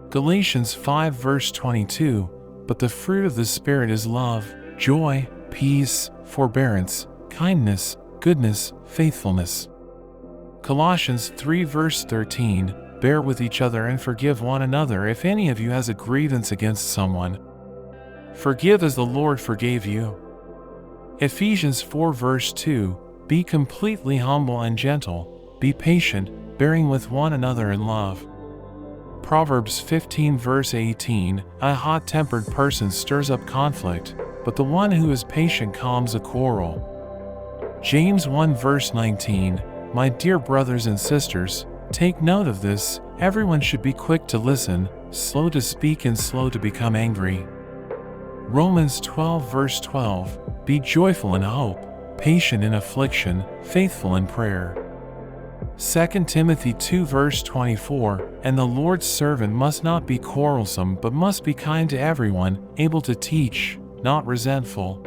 Galatians 5 verse 22, but the fruit of the Spirit is love, joy, peace, forbearance, kindness, goodness, faithfulness. Colossians 3 verse 13, bear with each other and forgive one another if any of you has a grievance against someone. Forgive as the Lord forgave you. Ephesians 4 verse 2, be completely humble and gentle, be patient, bearing with one another in love. Proverbs 15 verse 18, a hot-tempered person stirs up conflict, but the one who is patient calms a quarrel. James 1 verse 19, my dear brothers and sisters, take note of this, everyone should be quick to listen, slow to speak and slow to become angry. Romans 12 verse 12, be joyful in hope, patient in affliction, faithful in prayer. 2 Timothy 2 verse 24, and the Lord's servant must not be quarrelsome but must be kind to everyone, able to teach, not resentful.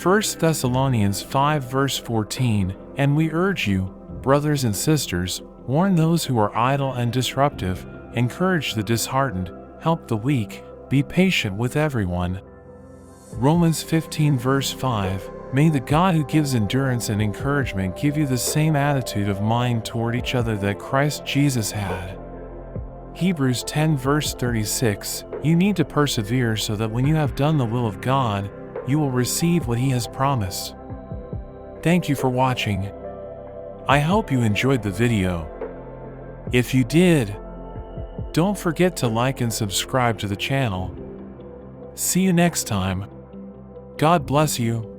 1 Thessalonians 5 verse 14, and we urge you, brothers and sisters, warn those who are idle and disruptive, encourage the disheartened, help the weak, be patient with everyone. Romans 15 verse 5, may the God who gives endurance and encouragement give you the same attitude of mind toward each other that Christ Jesus had. Hebrews 10 verse 36, you need to persevere so that when you have done the will of God, you will receive what He has promised. Thank you for watching. I hope you enjoyed the video. If you did, don't forget to like and subscribe to the channel. See you next time. God bless you.